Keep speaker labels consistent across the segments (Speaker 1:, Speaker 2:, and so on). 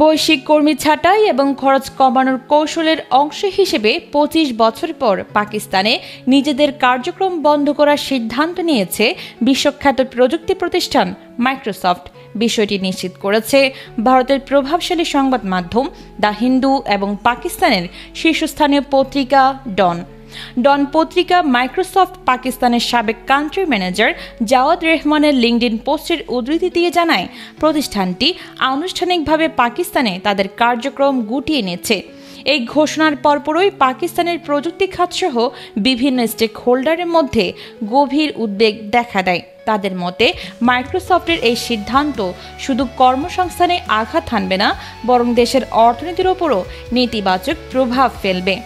Speaker 1: বৈশ্বিক কর্মী ছাঁটাই এবং খরচ কমানোর কৌশলের অংশ হিসেবে ২৫ বছর পর পাকিস্তানে নিজেদের কার্যক্রম বন্ধ করার সিদ্ধান্ত নিয়েছে বিশ্বখ্যাত প্রযুক্তি প্রতিষ্ঠান মাইক্রোসফট। বিষয়টি নিশ্চিত করেছে ভারতের প্রভাবশালী সংবাদ মাধ্যম দ্য হিন্দু এবং পাকিস্তানের শীর্ষস্থানীয় পত্রিকা ডন পত্রিকা মাইক্রোসফট পাকিস্তানের সাবেক কান্ট্রি ম্যানেজার জাওয়াদ রেহমানের লিঙ্কডইন পোস্টের উদ্ধৃতি দিয়ে জানায়, প্রতিষ্ঠানটি আনুষ্ঠানিকভাবে পাকিস্তানে তাদের কার্যক্রম গুটিয়ে নিচ্ছে। এই ঘোষণার পরপরই পাকিস্তানের প্রযুক্তি খাতসহ বিভিন্ন স্টেক হোল্ডারের মধ্যে গভীর উদ্বেগ দেখা দেয়। তাদের মতে মাইক্রোসফটের এই সিদ্ধান্ত শুধু কর্মসংস্থানে আঘাত হানবে না, বরং দেশের অর্থনীতির ওপরও নেতিবাচক প্রভাব ফেলবে।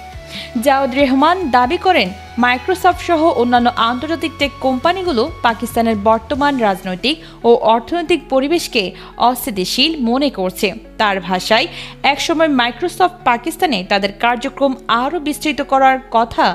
Speaker 1: জাওয়াদ রেহমান দাবি করেন, মাইক্রোসফট সহ অন্যান্য আন্তর্জাতিক টেক কোম্পানিগুলো পাকিস্তানের বর্তমান রাজনৈতিক ও অর্থনৈতিক পরিবেশকে অস্থিতিশীল মনে করছে। তার ভাষায়, একসময় মাইক্রোসফট পাকিস্তানে তাদের কার্যক্রম আরও বিস্তৃত করার কথা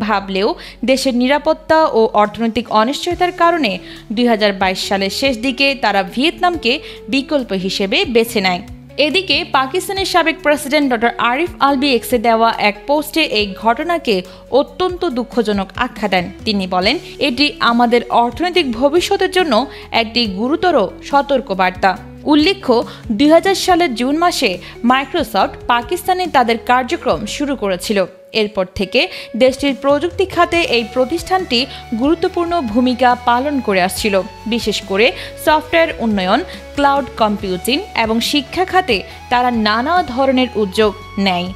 Speaker 1: ভাবলেও দেশের নিরাপত্তা ও অর্থনৈতিক অনিশ্চয়তার কারণে ২০২২ সালের শেষ দিকে তারা ভিয়েতনামকে বিকল্প হিসেবে বেছে নেয়। এদিকে পাকিস্তানের সাবেক প্রেসিডেন্ট ডক্টর আরিফ আলভি এক্সে দেওয়া এক পোস্টে এই ঘটনাকে অত্যন্ত দুঃখজনক আখ্যা দেন। তিনি বলেন, এটি আমাদের অর্থনৈতিক ভবিষ্যতের জন্য একটি গুরুতর সতর্কবার্তা। উল্লেখ্য, ২০০০ সালের জুন মাসে মাইক্রোসফট পাকিস্তানে তাদের কার্যক্রম শুরু করেছিল। এরপর থেকে দেশটির প্রযুক্তি খাতে এই প্রতিষ্ঠানটি গুরুত্বপূর্ণ ভূমিকা পালন করে আসছিল। বিশেষ করে সফটওয়্যার উন্নয়ন, ক্লাউড কম্পিউটিং এবং শিক্ষা খাতে তারা নানা ধরনের উদ্যোগ নেয়।